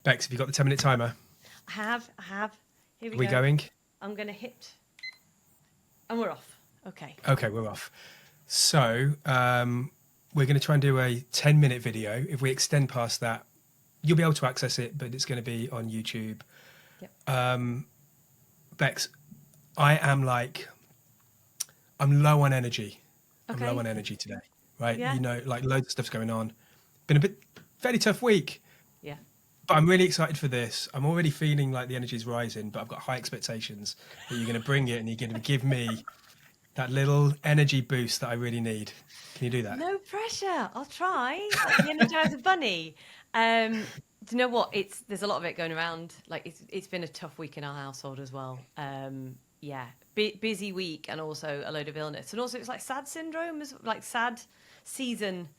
Bex, have you got the 10-minute timer? I have. Here we Are we go. going? I'm going to hit. And we're off. Okay. Okay, we're off. So we're going to try and do a 10-minute video. If we extend past that, you'll be able to access it, but it's going to be on YouTube. Yep. Bex, I'm low on energy. I'm Okay. low on energy today, right? Yeah. You know, like loads of stuff's going on. Been a fairly tough week, Yeah. but I'm really excited for this. I'm already feeling like the energy's rising, but I've got high expectations that you're going to bring it and you're going to give me that little energy boost that I really need. Can you do that? No pressure. I'll try. Like the Energizer Bunny. Do you know what? There's a lot of it going around. Like it's been a tough week in our household as well. Yeah, busy week and also a load of illness, and also it's like sad syndrome, like sad season,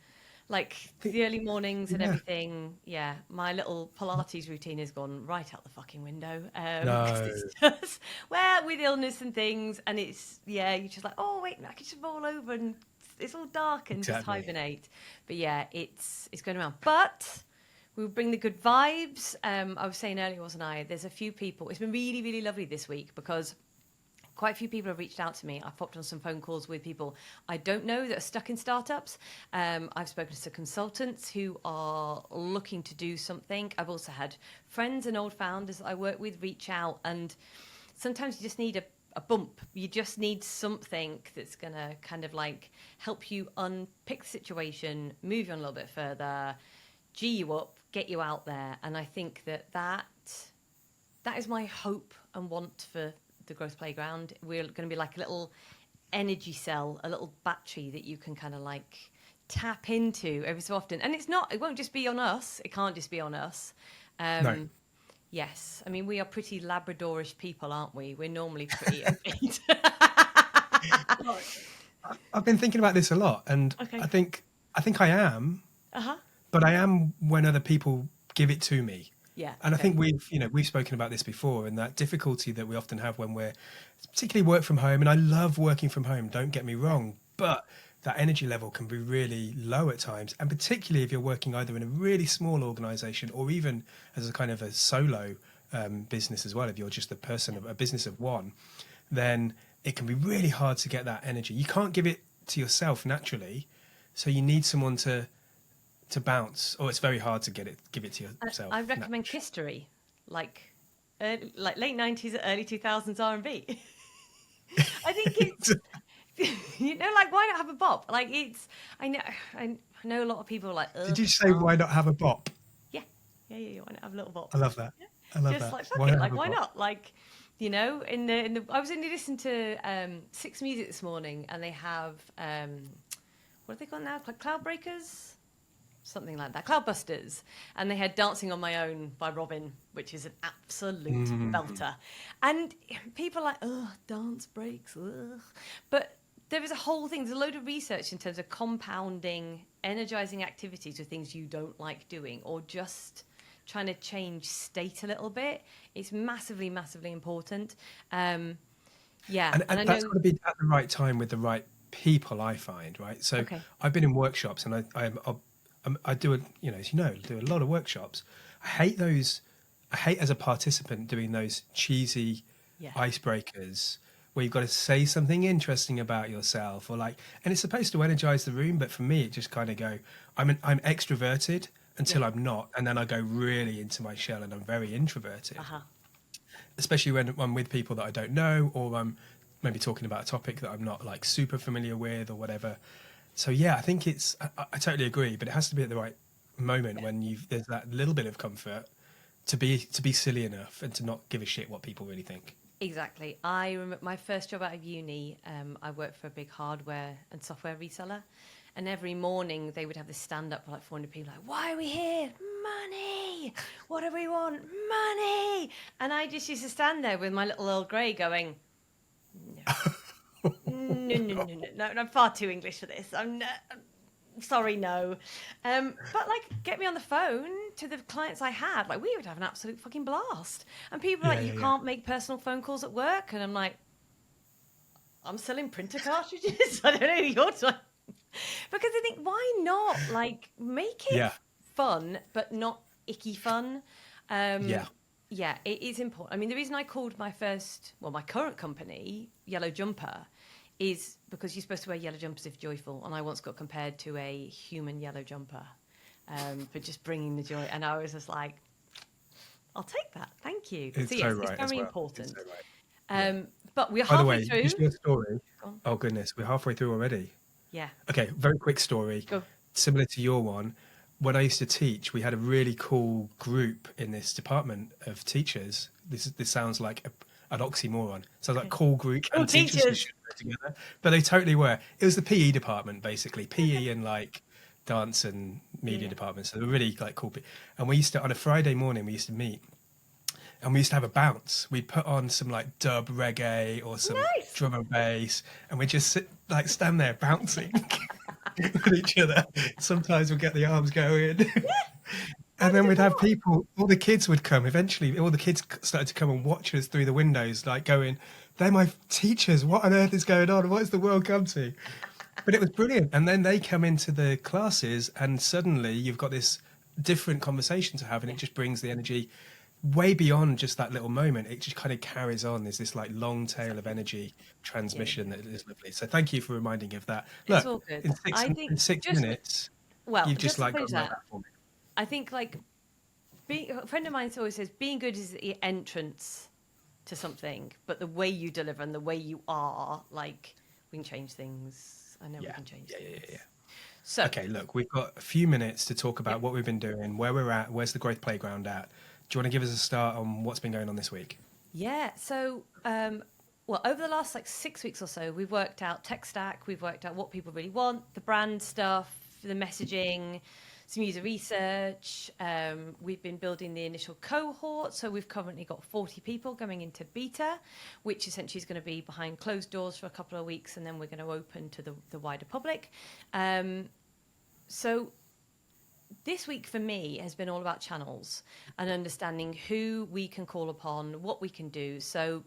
like the early mornings and Yeah. everything. Yeah, my little Pilates routine has gone right out the fucking window. No. It's just, well, with illness and things, and it's you're just like, oh wait, I could just roll over and it's all dark and just Exactly. hibernate. But yeah, it's going around. But we bring the good vibes. I was saying earlier, wasn't I? There's a few people. It's been really, really lovely this week because quite a few people have reached out to me. I've popped on some phone calls with people I don't know that are stuck in startups. I've spoken to consultants who are looking to do something. I've also had friends and old founders that I work with reach out, and sometimes you just need a bump. You just need something that's going to kind of like help you unpick the situation, move you on a little bit further, G you up, get you out there. And I think that is my hope and want for the Growth Playground. We're going to be like a little energy cell, a little battery that you can kind of like tap into every so often. And it won't just be on us. It can't just be on us. No. Yes. I mean, we are pretty Labradorish people, aren't we? We're normally pretty upbeat. I've been thinking about this a lot, and Okay. I think I am, Uh-huh. but I am when other people give it to me. Yeah. And I Okay. think we've spoken about this before, and that difficulty that we often have when we're particularly work from home. And I love working from home, don't get me wrong, but that energy level can be really low at times, and particularly if you're working either in a really small organization or even as a kind of a solo business as well. If you're just a business of one, then it can be really hard to get that energy. You can't give it to yourself naturally, so you need someone to bounce, or it's very hard to give it to yourself. I recommend Kistery, like late 90s, early 2000s R&B. I think it's like why not have a bop? Like I know a lot of people are like, Did you say why not have a bop? yeah, why not have a little bop? I love that. I love Just that. like fuck Why it, not like have a why bop? not? Like, in the I was only listening to Six Music this morning, and they have what have they got now? Like Cloud Breakers, something like that, Cloudbusters, and they had Dancing on My Own by Robin, which is an absolute belter. And people are like, ugh, dance breaks, ugh. But there is a whole thing, there's a load of research in terms of compounding energizing activities with things you don't like doing, or just trying to change state a little bit. It's massively, massively important. Yeah. And I that's know. got to be at the right time with the right people, I find, right? So Okay. I've been in workshops, and I do as you know, do a lot of workshops. I hate those. I hate as a participant doing those cheesy Yeah. icebreakers where you've got to say something interesting about yourself, or like, and it's supposed to energize the room, but for me, it just kind of go. I'm extroverted until Yeah. I'm not, and then I go really into my shell, and I'm very introverted. Uh-huh. Especially when I'm with people that I don't know, or I'm maybe talking about a topic that I'm not like super familiar with or whatever. So yeah, I think I totally agree, but it has to be at the right moment when there's that little bit of comfort to be silly enough and to not give a shit what people really think. Exactly. I remember my first job out of uni. I worked for a big hardware and software reseller, and every morning they would have this stand up for like 400 people, like, "Why are we here? Money. What do we want? Money." And I just used to stand there with my little Earl Grey, going, "No, I'm far too English for this. I'm sorry, no." But like, get me on the phone to the clients I had. Like, we would have an absolute fucking blast. And people are like, "You can't make personal phone calls at work," and I'm like, I'm selling printer cartridges. I don't know who you're talking. Because I think, why not like make it Yeah. fun, but not icky fun? Yeah. Yeah, it is important. I mean, the reason I called my current company Yellow Jumper is because you're supposed to wear yellow jumpers if joyful. And I once got compared to a human yellow jumper for just bringing the joy. And I was just like, I'll take that. Thank you. So, It's so yes, it's right as very well. It's so important. right. Yeah. But we're By the halfway way, through. just your story. Go on. Oh goodness, we're halfway through already. Yeah, Okay, very quick story. go. Similar to your one. When I used to teach, we had a really cool group in this department of teachers. This sounds like an oxymoron. Sounds like cool group All and teachers who teachers. should go together, but they totally were. It was the PE department basically, PE and like dance and media Yeah. departments. So they were really like cool. And we used to on a Friday morning we used to meet and we used to have a bounce. We'd put on some like dub reggae or some Nice. drum and bass, and we'd just stand there bouncing with each other. Sometimes we'd get the arms going. And then we'd have people, all the kids would come. Eventually, all the kids started to come and watch us through the windows, like going, they're my teachers. What on earth is going on? What has the world come to? But it was brilliant. And then they come into the classes, and suddenly you've got this different conversation to have, and it just brings the energy way beyond just that little moment. It just kind of carries on. There's this like long tail of energy transmission that is lovely. So thank you for reminding me of that. It's Look, all good. in six, I in think 6 minutes, well, you've just just to like finish got that, that for me. I think like a friend of mine always says being good is the entrance to something, but the way you deliver and the way you are, like we can change things. I know we Yeah, can change yeah, things. yeah. So Okay, look, we've got a few minutes to talk about what we've been doing, where we're at, where's the growth playground at. Do you want to give us a start on what's been going on this week? yeah, so well, over the last like 6 weeks or so, we've worked out tech stack, we've worked out what people really want, the brand stuff, the messaging, some user research. We've been building the initial cohort, so we've currently got 40 people going into beta, which essentially is going to be behind closed doors for a couple of weeks, and then we're going to open to the wider public. So this week for me has been all about channels and understanding who we can call upon, what we can do. So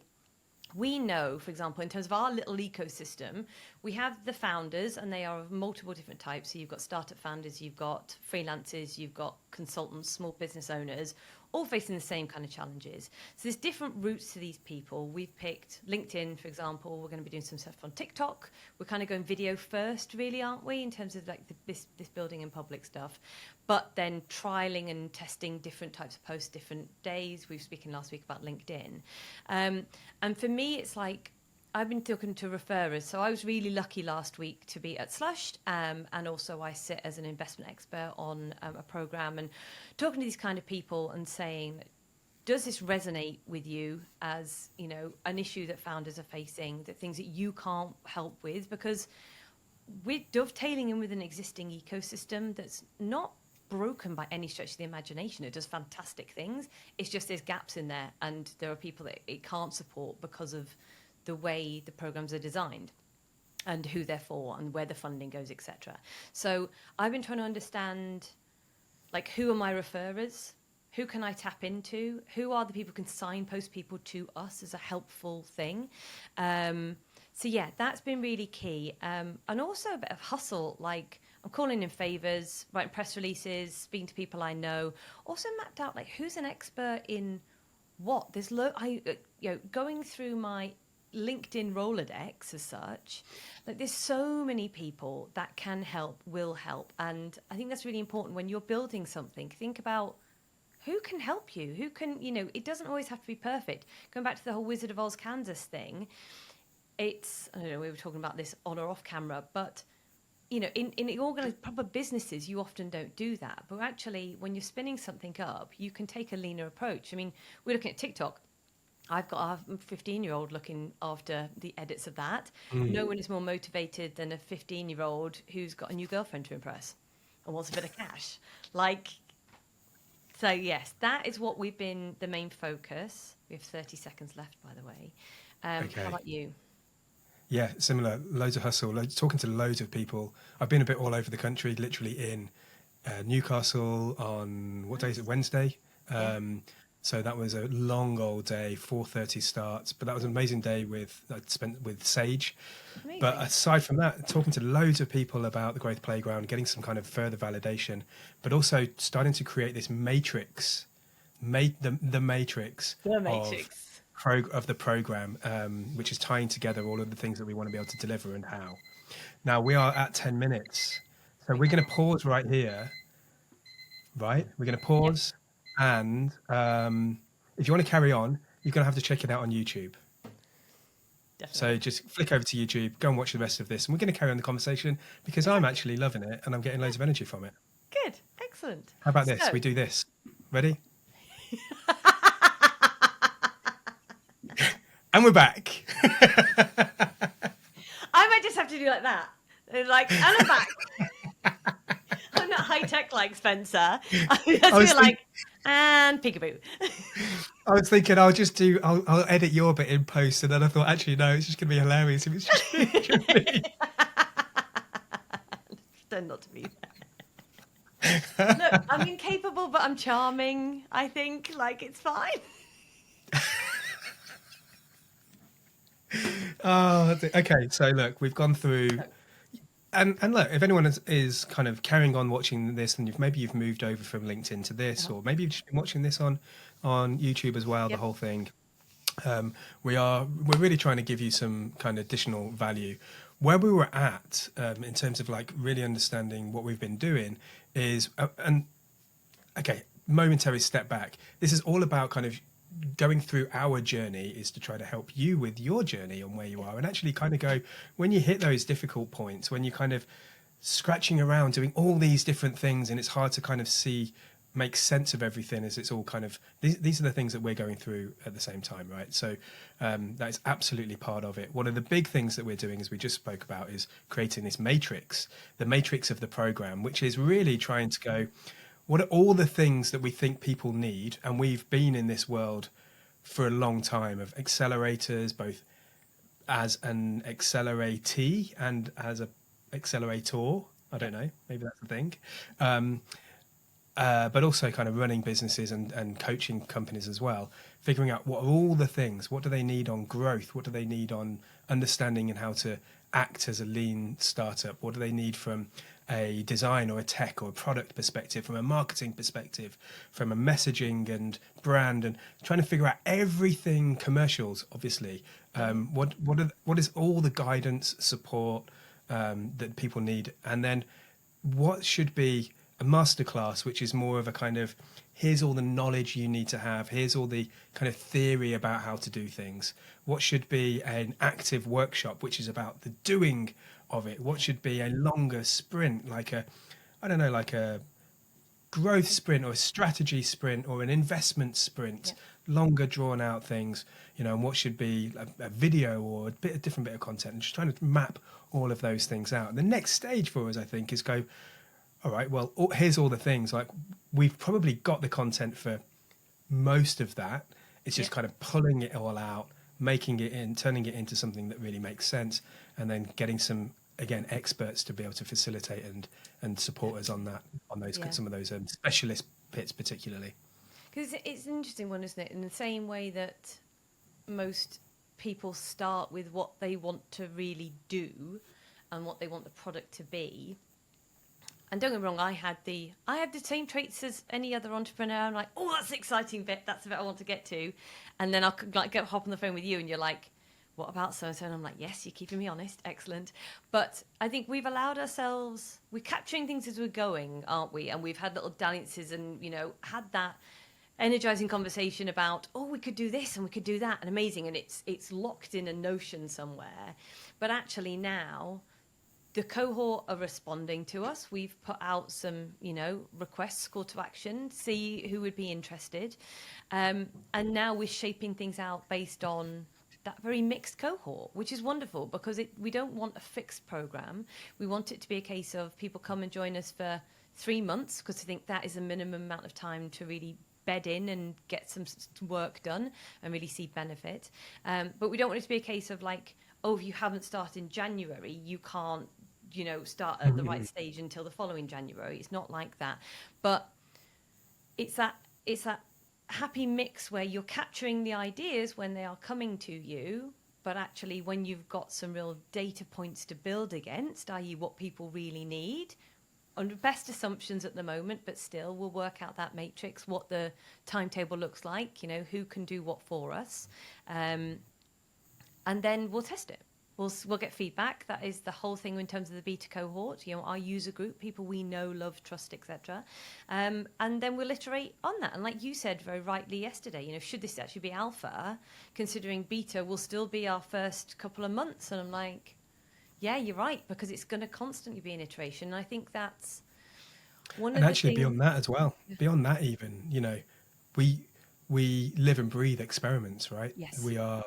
we know, for example, in terms of our little ecosystem, we have the founders, and they are of multiple different types. So you've got startup founders, you've got freelancers, you've got consultants, small business owners, all facing the same kind of challenges. So there's different routes to these people. We've picked LinkedIn, for example. We're going to be doing some stuff on TikTok. We're kind of going video first, really, aren't we, in terms of like this building in public stuff. But then trialing and testing different types of posts, different days. We were speaking last week about LinkedIn. And for me, it's like I've been talking to referrers. So I was really lucky last week to be at Slushed. And also I sit as an investment expert on a program and talking to these kind of people and saying, does this resonate with you as, you know, an issue that founders are facing, that things that you can't help with? Because we're dovetailing in with an existing ecosystem that's not broken by any stretch of the imagination. It does fantastic things. It's just there's gaps in there, and there are people that it can't support because of the way the programs are designed and who they're for and where the funding goes, etc. So I've been trying to understand, like, who are my referrers? Who can I tap into? Who are the people who can signpost people to us as a helpful thing? So yeah, that's been really key. And also a bit of hustle, like I'm calling in favors, writing press releases, speaking to people I know. Also mapped out like who's an expert in what. There's going through my LinkedIn Rolodex as such, like there's so many people that can help, will help. And I think that's really important when you're building something. Think about who can help you, who can, you know, it doesn't always have to be perfect. Going back to the whole Wizard of Oz Kansas thing, it's, I don't know, we were talking about this on or off camera, but you know, in organized proper businesses, you often don't do that. But actually, when you're spinning something up, you can take a leaner approach. I mean, we're looking at TikTok. I've got a 15-year-old looking after the edits of that. No one is more motivated than a 15-year-old who's got a new girlfriend to impress and wants a bit of cash. Like, so yes, that is what we've been the main focus. We have 30 seconds left, by the way. Okay. How about you? Yeah, similar. Loads of hustle. Talking to loads of people. I've been a bit all over the country. Literally in Newcastle on what day is it? Wednesday. Yeah. So that was a long old day, 4:30 starts. But that was an amazing day I spent with Sage. Amazing. But aside from that, talking to loads of people about the Growth Playground, getting some kind of further validation, but also starting to create this matrix the matrix The of Matrix. of the program, which is tying together all of the things that we want to be able to deliver and how. Now we are at 10 minutes, so We we're going are. to pause right here. Right, we're going to Yep, pause, and if you want to carry on, you're going to have to check it out on YouTube. So definitely. just flick over to YouTube, go and watch the rest of this, and we're going to carry on the conversation because I'm Exactly. actually loving it and I'm getting loads of energy from it. Good. Excellent. How about this? So, We do this. Ready? And we're back. I might just have to do like that. Like, and I'm back. I'm not high tech like Spencer. I just I was, feel like, and peekaboo. I was thinking I'll edit your bit in post, and then I thought actually no, it's just going to be hilarious if it's just me. Pretend not to be there. Look, I'm incapable, but I'm charming. I think like it's fine. Oh, that's it. Okay. So look, we've gone through, and look, if anyone is kind of carrying on watching this, and maybe you've moved over from LinkedIn to this, Uh-huh. or maybe you've just been watching this on YouTube as well, the Yep. whole thing. We're really trying to give you some kind of additional value. Where we were at in terms of like really understanding what we've been doing is, and okay, momentary step back. This is all about kind of going through our journey is to try to help you with your journey on where you are and actually kind of go when you hit those difficult points, when you're kind of scratching around doing all these different things and it's hard to kind of see make sense of everything as it's all kind of these are the things that we're going through at the same time, right? So that is absolutely part of it. One of the big things that we're doing, as we just spoke about, is creating this matrix, the matrix of the program, which is really trying to go, what are all the things that we think people need? And we've been in this world for a long time of accelerators, both as an acceleratee and as a accelerator. I don't know, maybe that's the thing. But also kind of running businesses and coaching companies as well, figuring out what are all the things, what do they need on growth, what do they need on understanding and how to act as a lean startup, what do they need from a design or a tech or a product perspective, from a marketing perspective, from a messaging and brand, and trying to figure out everything commercials, obviously. What is all the guidance, support that people need, and then what should be a masterclass, which is more of a kind of here's all the knowledge you need to have, here's all the kind of theory about how to do things. What should be an active workshop, which is about the doing of it? What should be a longer sprint, like a, I don't know, like a growth sprint or a strategy sprint or an investment sprint, Yep. longer drawn out things, and what should be a video or a different bit of content, and just trying to map all of those things out. And the next stage for us, I think, is go, all right, well, here's all the things. Like we've probably got the content for most of that. It's just Yep. kind of pulling it all out, making it in, turning it into something that really makes sense, and then getting some again experts to be able to facilitate and support us on that, on those Yeah. some of those specialist bits particularly. Because it's an interesting one, isn't it? In the same way that most people start with what they want to really do and what they want the product to be. And don't get me wrong, I had the same traits as any other entrepreneur. I'm like, oh, that's the exciting bit. That's the bit I want to get to. And then I'll like hop on the phone with you, and you're like, what about so and so? And I'm like, yes, you're keeping me honest, excellent. But I think we've allowed ourselves, we're capturing things as we're going, aren't we? And we've had little dalliances, and had that energizing conversation about, oh, we could do this and we could do that, and amazing. And it's locked in a notion somewhere. But actually now, the cohort are responding to us. We've put out some, requests, call to action, see who would be interested. And now we're shaping things out based on that very mixed cohort, which is wonderful because we don't want a fixed program. We want it to be a case of people come and join us for 3 months because I think that is a minimum amount of time to really bed in and get some work done and really see benefit. But we don't want it to be a case of like, oh, if you haven't started in January, you can't start at the right stage until the following January. It's not like that. But it's that happy mix where you're capturing the ideas when they are coming to you, but actually when you've got some real data points to build against, i.e. what people really need, under best assumptions at the moment, but still we'll work out that matrix, what the timetable looks like, who can do what for us. And then we'll test it. We'll get feedback. That is the whole thing in terms of the beta cohort. Our user group, people we know, love, trust, etc. And then we'll iterate on that. And like you said very rightly yesterday, should this actually be alpha, considering beta will still be our first couple of months. And I'm like, yeah, you're right, because it's going to constantly be an iteration. And I think that's one And of the actually, things. beyond that as well, beyond that, even we we live and breathe experiments, right? Yes. We have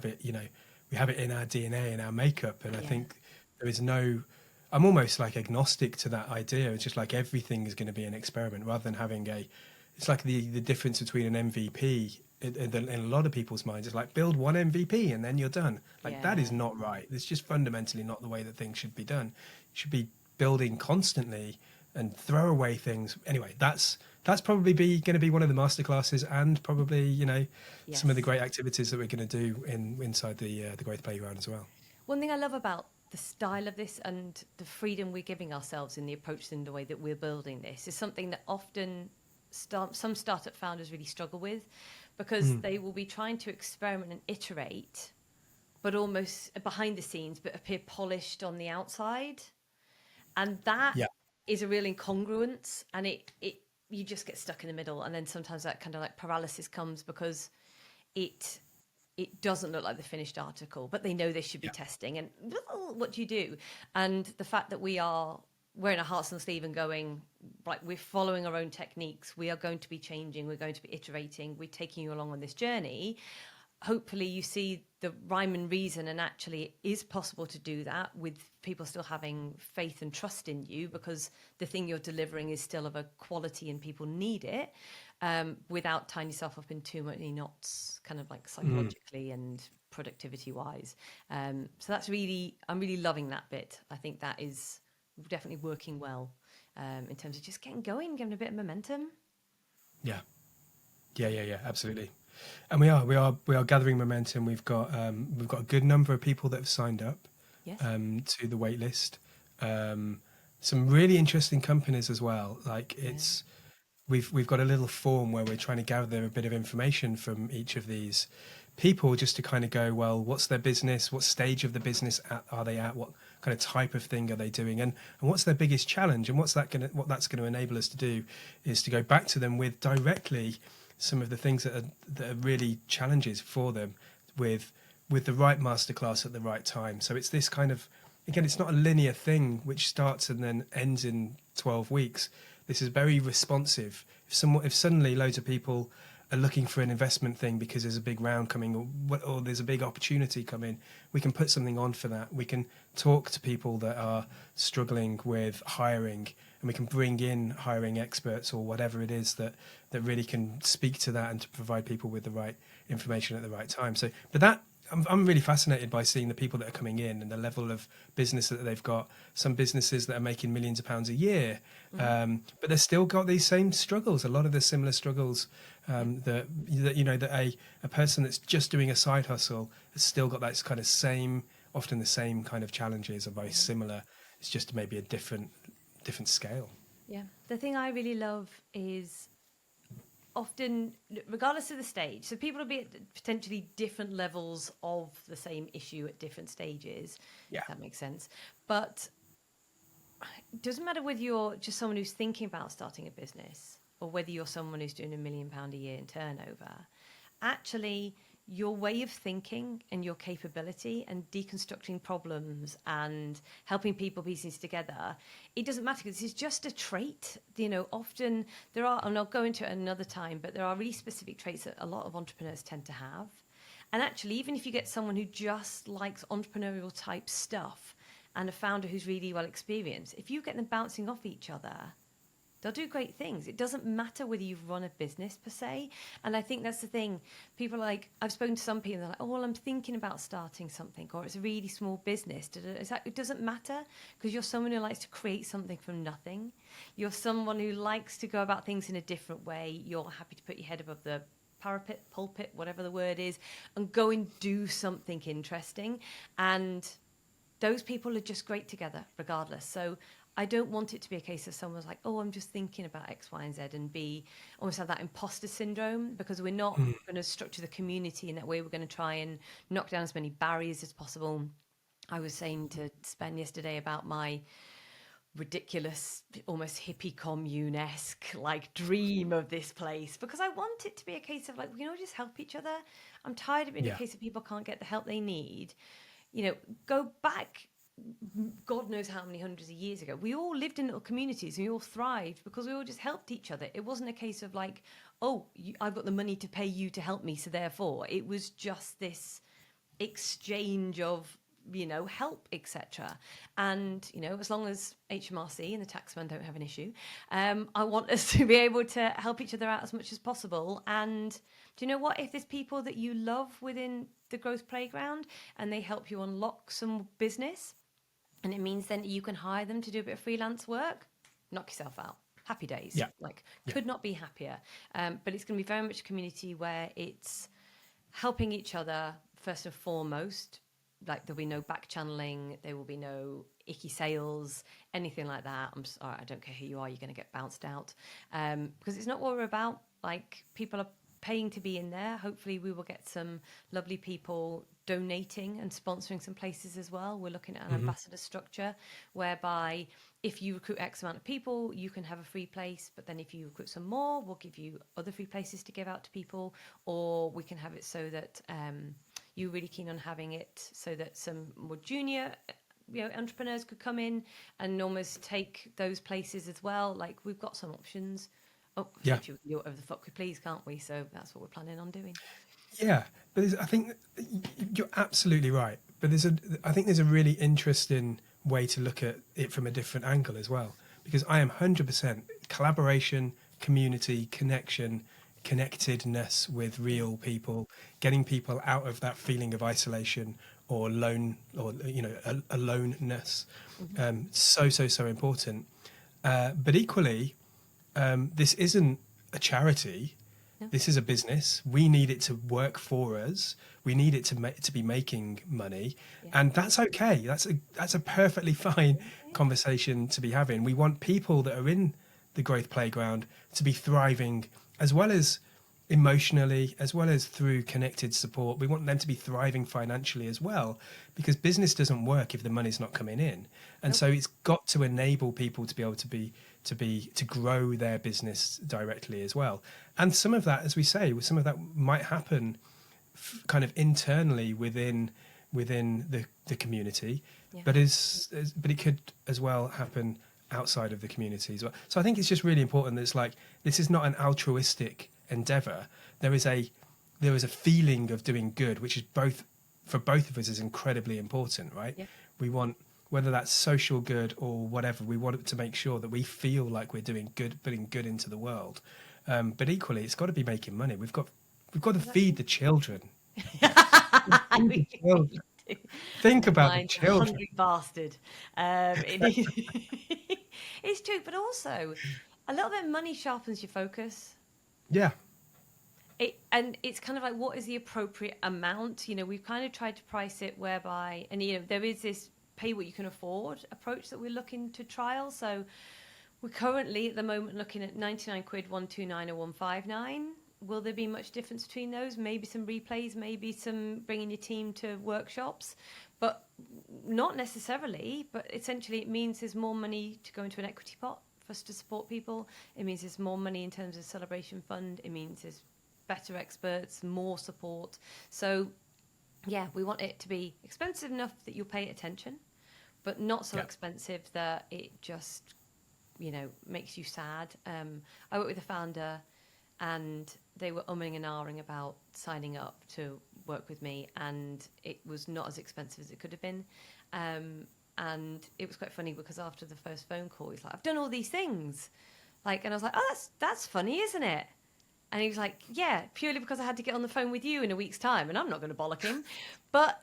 it, we have it in our DNA, in our makeup, and I Yeah. think there is no. I'm almost like agnostic to that idea. It's just like everything is going to be an experiment rather than having a. It's like the difference between an MVP in a lot of people's minds. It's like build one MVP and then you're done. Like that Yeah. is not right. It's just fundamentally not the way that things should be done. You should be building constantly and throw away things. Anyway, that's probably going to be one of the masterclasses and probably some of the Yes. great activities that we're going to do inside the Growth Playground as well. One thing I love about the style of this and the freedom we're giving ourselves in the approach in the way that we're building this is something that often some startup founders really struggle with, because they will be trying to experiment and iterate, but almost behind the scenes, but appear polished on the outside. And that Yeah. is a real incongruence, and it you just get stuck in the middle, and then sometimes that kind of like paralysis comes because it doesn't look like the finished article, but they know they should be Yeah. testing. And what do you do? And the fact that we are wearing our hearts on the sleeve and going, right, we're following our own techniques. We are going to be changing. We're going to be iterating. We're taking you along on this journey. Hopefully you see the rhyme and reason, and actually it is possible to do that with people still having faith and trust in you, because the thing you're delivering is still of a quality and people need it, without tying yourself up in too many knots, kind of like psychologically and productivity wise. So that's really, I'm really loving that bit. I think that is definitely working well, in terms of just getting going, giving a bit of momentum. Yeah. Yeah, absolutely. And we are gathering momentum. We've got a good number of people that have signed up Yes. to the wait list. Some really interesting companies as well. Like it's we've got a little form where we're trying to gather a bit of information from each of these people, just to kind of go, well, what's their business? What stage of the business are they at? What kind of type of thing are they doing? And what's their biggest challenge? And what that's going to enable us to do is to go back to them with directly some of the things that are really challenges for them, with the right masterclass at the right time. So it's this kind of, again, it's not a linear thing which starts and then ends in 12 weeks. This is very responsive. If suddenly loads of people are looking for an investment thing because there's a big round coming, or there's a big opportunity coming, we can put something on for that. We can talk to people that are struggling with hiring, and we can bring in hiring experts or whatever it is that really can speak to that and to provide people with the right information at the right time. So, but that, I'm really fascinated by seeing the people that are coming in and the level of business that they've got. Some businesses that are making millions of pounds a year, but they've still got these same struggles. A lot of the similar struggles that a person that's just doing a side hustle has still got that kind of often the same kind of challenges, are very similar. It's just maybe a different scale. Yeah. The thing I really love is often, regardless of the stage, so people will be at potentially different levels of the same issue at different stages, Yeah. if that makes sense. But it doesn't matter whether you're just someone who's thinking about starting a business or whether you're someone who's doing £1 million a year in turnover. Actually, your way of thinking and your capability and deconstructing problems and helping people piece things together, it doesn't matter, because this is just a trait. Often there are, and I'll go into it another time, but there are really specific traits that a lot of entrepreneurs tend to have. And actually, even if you get someone who just likes entrepreneurial type stuff and a founder who's really well experienced, if you get them bouncing off each other, they'll do great things. It doesn't matter whether you've run a business per se. And I think that's the thing. People are like, I've spoken to some people, they're like, oh, well, I'm thinking about starting something, or it's a really small business. It doesn't matter, because you're someone who likes to create something from nothing. You're someone who likes to go about things in a different way. You're happy to put your head above the parapet, pulpit, whatever the word is, and go and do something interesting. And those people are just great together regardless. So I don't want it to be a case of someone's like, oh, I'm just thinking about X, Y, and Z, and be almost have that imposter syndrome, because we're not Mm. going to structure the community in that way. We're going to try and knock down as many barriers as possible. I was saying to Spen yesterday about my ridiculous, almost hippie commune-esque like dream of this place, because I want it to be a case of like, we can all just help each other. I'm tired of being a Yeah. case of people can't get the help they need. Go back God knows how many hundreds of years ago. We all lived in little communities and we all thrived because we all just helped each other. It wasn't a case of like, oh, I've got the money to pay you to help me, so therefore it was just this exchange of help, etc. And as long as HMRC and the taxman don't have an issue, I want us to be able to help each other out as much as possible. And do you know what, if there's people that you love within the growth playground and they help you unlock some business, and it means then you can hire them to do a bit of freelance work, knock yourself out. Happy days. Yeah. Like, Yeah. could not be happier. But it's going to be very much a community where it's helping each other first and foremost. Like, there'll be no back channeling, there will be no icky sales, anything like that. I'm sorry, I don't care who you are, you're going to get bounced out. Because it's not what we're about. Like, people are paying to be in there. Hopefully we will get some lovely people donating and sponsoring some places as well. We're looking at an ambassador structure whereby if you recruit X amount of people, you can have a free place, but then if you recruit some more, we'll give you other free places to give out to people, or we can have it so that you're really keen on having it so that some more junior entrepreneurs could come in and almost take those places as well. Like, we've got some options. Oh, Yeah. we can do whatever the fuck we please, can't we? So that's what we're planning on doing. Yeah, but I think you're absolutely right. But I think there's a really interesting way to look at it from a different angle as well. Because I am 100% collaboration, community, connection, connectedness with real people, getting people out of that feeling of isolation or lone, or aloneness. So important. But equally, this isn't a charity. No. This is a business. We need it to work for us. We need it to be making money, and that's okay. That's a perfectly fine conversation to be having. We want people that are in the growth playground to be thriving, as well as emotionally, as well as through connected support. We want them to be thriving financially as well, because business doesn't work if the money's not coming in, and so it's got to enable people to be able to grow their business directly as well. And some of that, as we say, some of that might happen kind of internally within the community, but it could as well happen outside of the community as well. So I think it's just really important that it's like, this is not an altruistic endeavor. There is a feeling of doing good, which is for both of us is incredibly important, right? Yeah. We want, whether that's social good or whatever, we want to make sure that we feel like we're doing good, putting good into the world. But equally, it's got to be making money. We've got to feed the children. Think about the children. Hungry bastard. It's true, but also a little bit of money sharpens your focus. Yeah. And it's kind of like, what is the appropriate amount? We've kind of tried to price it whereby, and there is this pay what you can afford approach that we're looking to trial. So we're currently at the moment looking at 99 quid, 129 or 159. Will there be much difference between those? Maybe some replays, maybe some bringing your team to workshops, but not necessarily. But essentially it means there's more money to go into an equity pot for us to support people. It means there's more money in terms of celebration fund. It means there's better experts, more support. So yeah, we want it to be expensive enough that you'll pay attention, but not so expensive that it just, makes you sad. I work with a founder and they were umming and ahhing about signing up to work with me, and it was not as expensive as it could have been. And it was quite funny because after the first phone call, he's like, I've done all these things. And I was like, oh, that's funny, isn't it? And he was like, yeah, purely because I had to get on the phone with you in a week's time, and I'm not going to bollock him. But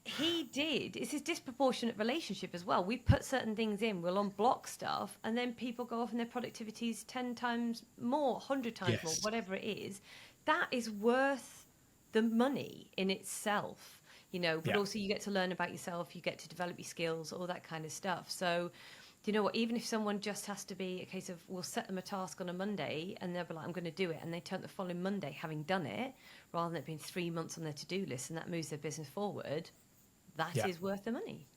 he did. It's his disproportionate relationship as well. We put certain things in, we'll unblock stuff, and then people go off and their productivity is 10 times more, 100 times more, whatever it is. That is worth the money in itself, but also you get to learn about yourself, you get to develop your skills, all that kind of stuff. So do you know what? Even if someone just has to be a case of, we'll set them a task on a Monday and they'll be like, I'm going to do it. And they turn the following Monday having done it, rather than it being 3 months on their to-do list, and that moves their business forward. That Yeah. is worth the money.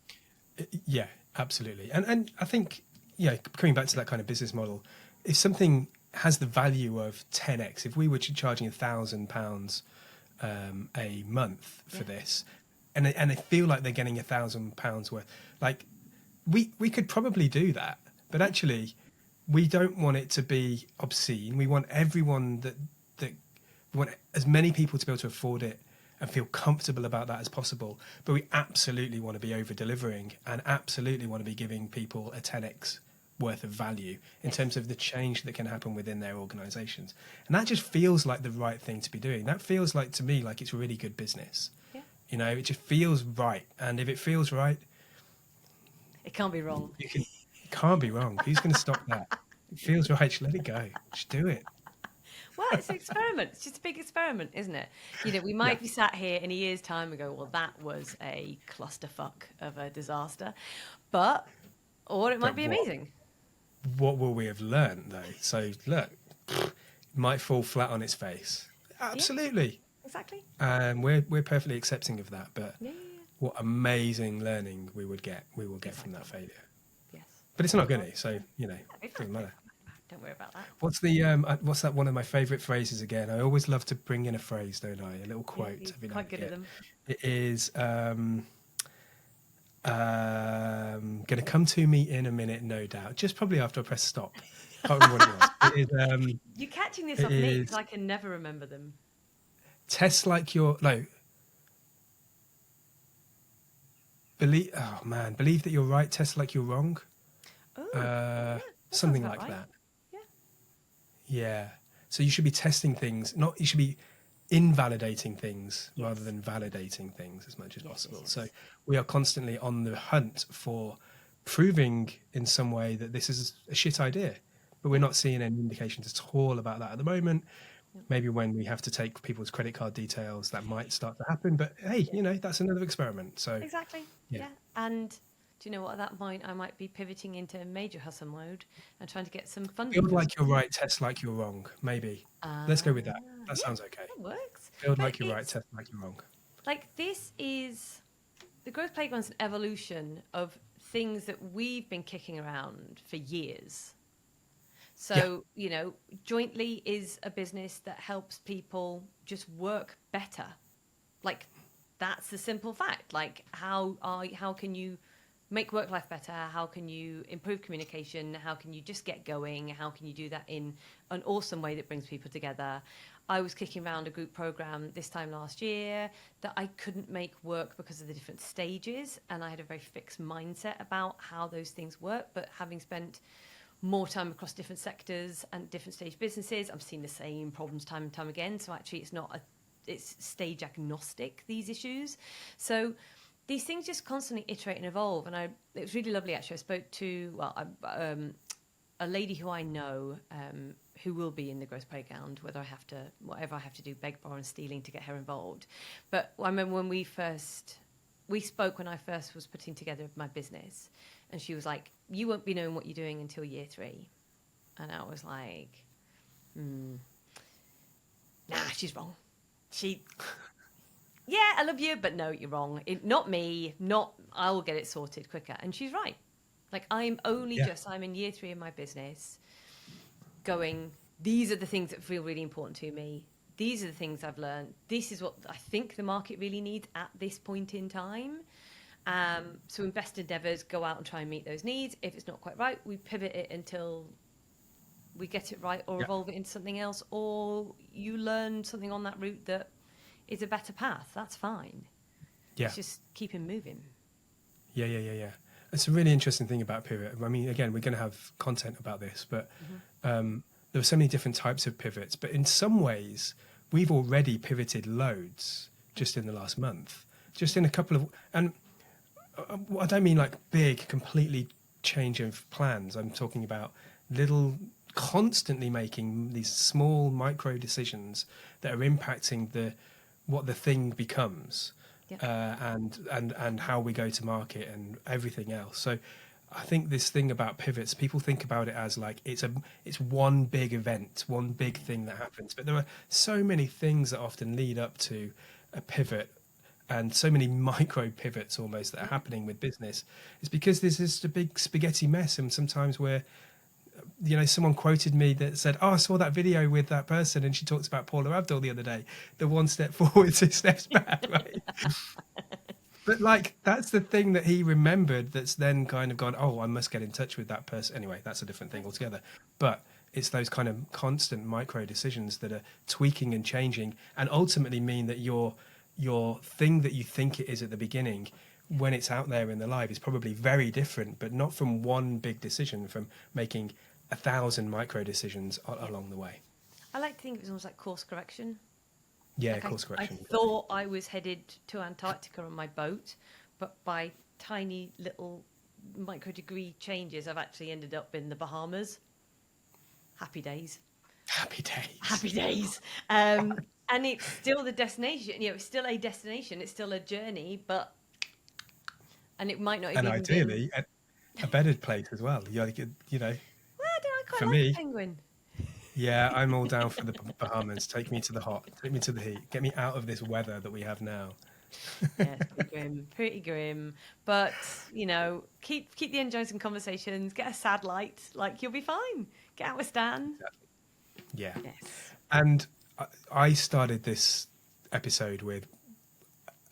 Yeah, absolutely. And I think, yeah, coming back to that kind of business model, if something has the value of 10x, if we were charging £1,000 a month for Yeah. this, and they feel like they're getting £1,000 worth, like we could probably do that, but actually we don't want it to be obscene. We want everyone that we want as many people to be able to afford it and feel comfortable about that as possible. But we absolutely want to be over delivering and absolutely want to be giving people a 10x worth of value in Yes. terms of the change that can happen within their organizations. And that just feels like the right thing to be doing. That feels like, to me, like it's really good business. Yeah. You know, it just feels right. And if it feels right, It can't be wrong. it can't be wrong. Who's going to stop that? It feels right. Just let it go. Just do it. Well, it's an experiment. It's just a big experiment, isn't it? You know, we might be sat here in a year's time and go, well, that was a clusterfuck of a disaster. Or it might But be what? amazing. What will we have learned, though? So, look, it might fall flat on its face. Absolutely. Exactly. And we're perfectly accepting of that. But Yeah. what amazing learning we will get from that failure. Yes. But it's not going to, so, you know, it doesn't matter. Don't worry about that. What's that one of my favourite phrases again? I always love to bring in a phrase, don't I? A little quote. You're every now quite and good at again. them. It is going to come to me in a minute, no doubt. Just probably after I press stop. Can't remember what it was. It is You're catching this it off me is- because I can never remember them. test like you're no. Believe that you're right. Test like you're wrong. Oh, that Something sounds about like right. that. Yeah. Yeah. So you should be testing things, not you should be invalidating things rather than validating things as much as possible. yes. So we are constantly on the hunt for proving in some way that this is a shit idea, but we're not seeing any indications at all about that at the moment. Maybe when we have to take people's credit card details, that might start to happen. But hey, you know, that's another experiment. So Exactly. Yeah. Yeah. And do you know what? At that point, I might be pivoting into major hustle mode and trying to get some funding. build like you're right, test like you're wrong. Maybe. Let's go with that. That yeah, sounds okay. That works. Build But like you're right, it's- test like you're wrong. Like, this is the Growth Playground's an evolution of things that we've been kicking around for years. So, you know, Jointly is a business that helps people just work better. Like, that's the simple fact. Like, how can you make work life better? How can you improve communication? How can you just get going? How can you do that in an awesome way that brings people together? I was kicking around a group program this time last year that I couldn't make work because of the different stages, and I had a very fixed mindset about how those things work. But having spent more time across different sectors and different stage businesses, I'm seeing the same problems time and time again. So actually, it's stage agnostic, these issues. So these things just constantly iterate and evolve. And it was really lovely, actually. I spoke to a lady who I know who will be in the Growth Playground, whatever I have to do, beg, borrow, and stealing to get her involved. But I remember when we spoke when I first was putting together my business, and she was like, "You won't be knowing what you're doing until year 3," and I was like, "Nah, she's wrong. Yeah, I love you, but no, you're wrong. Not me. I'll get it sorted quicker." And she's right. Like, I'm only I'm in year 3 of my business going, these are the things that feel really important to me. These are the things I've learned. This is what I think the market really needs at this point in time. So in best endeavours, go out and try and meet those needs. If it's not quite right, we pivot it until we get it right, or evolve it into something else, or you learn something on that route that is a better path. That's fine. Yeah. It's just keep him moving. Yeah. It's a really interesting thing about pivot. I mean, again, we're going to have content about this, but there are so many different types of pivots. But in some ways, we've already pivoted loads just in the last month, just in a couple of, and I don't mean like big, completely change of plans. I'm talking about little, constantly making these small micro decisions that are impacting what the thing becomes. And how we go to market and everything else. So I think this thing about pivots, people think about it as like it's one big event, one big thing that happens. But there are so many things that often lead up to a pivot, and so many micro pivots almost that are happening with business. It's because there's just a big spaghetti mess, and sometimes we're, someone quoted me that said, "Oh, I saw that video with that person, and she talked about Paula Abdul the other day. The one step forward, 6 steps back." Right? But like that's the thing that he remembered. That's then kind of gone. Oh, I must get in touch with that person. Anyway, that's a different thing altogether. But it's those kind of constant micro decisions that are tweaking and changing, and ultimately mean that your thing that you think it is at the beginning, when it's out there in the live, is probably very different, but not from one big decision, from making 1,000 micro decisions along the way. I like to think it was almost like course correction. Yeah, Like course correction. I thought I was headed to Antarctica on my boat, but by tiny little micro degree changes, I've actually ended up in the Bahamas. Happy days. Happy days. Happy days. And it's still the destination. It's still a destination. It's still a journey, and it might not have And even ideally, been... a bedded place as well. Well, I quite for like me, a penguin. yeah, I'm all down for the Bahamas. Take me to the hot, take me to the heat, get me out of this weather that we have now. Yeah, it's pretty grim. But keep the energizing conversations. Get a sad light, like you'll be fine. Get out with Stan. Yeah. Yes. And I started this episode with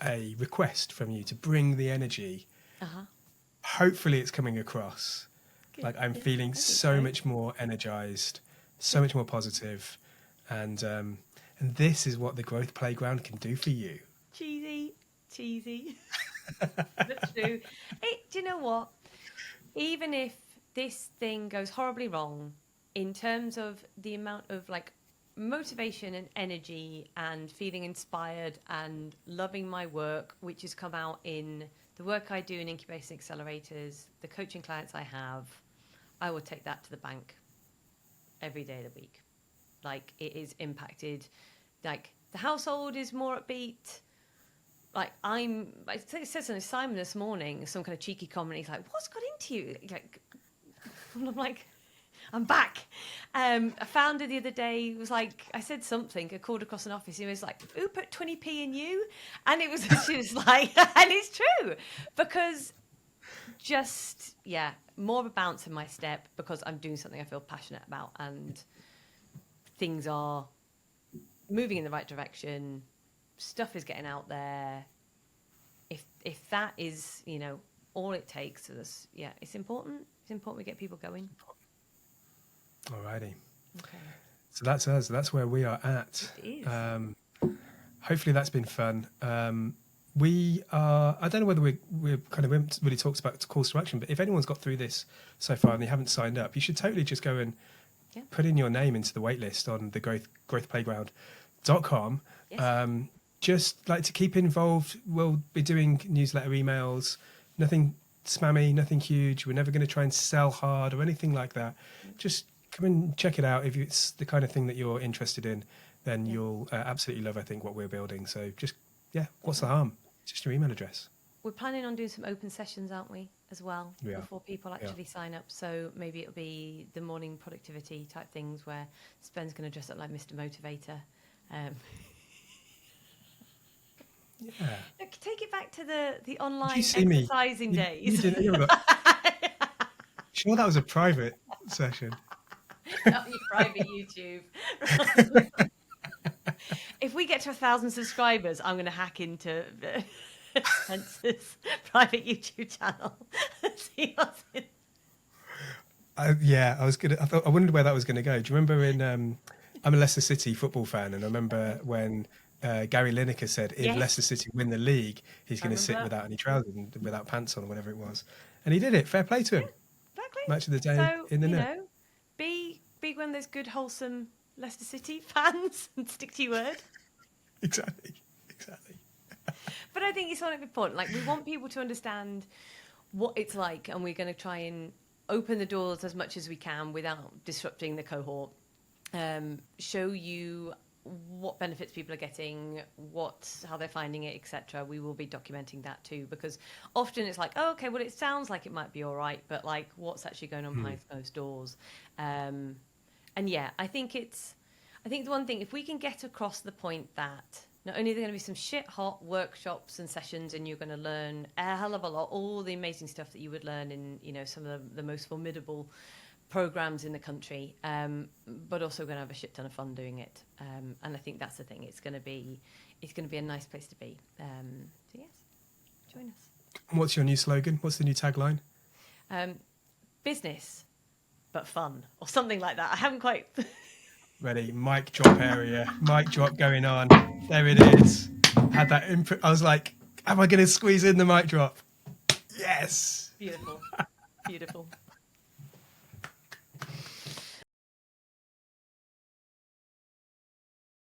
a request from you to bring the energy. Uh-huh. Hopefully it's coming across. Good. Like I'm Yeah, feeling I think so much more energized, so much more positive, and this is what the Growth Playground can do for you. Cheesy. But true. Do you know what? Even if this thing goes horribly wrong, in terms of the amount of like motivation and energy and feeling inspired and loving my work, which has come out in the work I do in incubation accelerators, the coaching clients I have, I will take that to the bank every day of the week. Like it is impacted. Like the household is more upbeat. Like I said something to Simon this morning, some kind of cheeky comment. He's like, "What's got into you?" Like, and I'm like, "I'm back." A founder the other day was like, I said something, I called across an office. He was like, "Who put 20p in you?" And it was just like, and it's true because more of a bounce in my step because I'm doing something I feel passionate about and things are moving in the right direction. Stuff is getting out there. If that is, all it takes to this, it's important. It's important we get people going. Alrighty. Okay. So that's us. That's where we are at. It is. Hopefully that's been fun. We are. I don't know whether we're kind of really talked about calls to action, but if anyone's got through this so far and they haven't signed up, you should totally just go and put in your name into the waitlist on the growthplayground.com. Yes. Just like to keep involved. We'll be doing newsletter emails, nothing spammy, nothing huge. We're never going to try and sell hard or anything like that. Just come and check it out. If it's the kind of thing that you're interested in, then you'll absolutely love, I think, what we're building. So just, what's the harm? Just your email address. We're planning on doing some open sessions, aren't we, as well, before people actually sign up. So maybe it'll be the morning productivity type things where Spen's going to dress up like Mr. Motivator. Look, take it back to the online exercising days. You didn't, sure, that was a private session. Not your private YouTube. If we get to 1,000 subscribers, I'm going to hack into Spencer's private YouTube channel. See what's in. I wondered where that was going to go. Do you remember I'm a Leicester City football fan, and I remember when Gary Lineker said if Leicester City win the league, he's going to sit without any trousers and without pants on, or whatever it was. And he did it. Fair play to him. Exactly. Match of the day in the net. Be one of those good, wholesome Leicester City fans and stick to your word. Exactly. But I think it's sort of important. Like, we want people to understand what it's like, and we're going to try and open the doors as much as we can without disrupting the cohort. Show you what benefits people are getting, how they're finding it, etc. We will be documenting that too, because often it's like, oh, okay, well, it sounds like it might be all right, but like, what's actually going on behind closed doors? And yeah, I think the one thing, if we can get across the point that not only are there going to be some shit hot workshops and sessions, and you're going to learn a hell of a lot, all the amazing stuff that you would learn in, you know, some of the most formidable programs in the country, but also going to have a shit ton of fun doing it. And I think that's the thing. It's going to be a nice place to be. So yes, join us. What's your new slogan? What's the new tagline? Business, but fun, or something like that. I haven't quite. Ready, mic drop area, mic drop going on. There it is. Had that input. I was like, am I going to squeeze in the mic drop? Yes. Beautiful. Beautiful.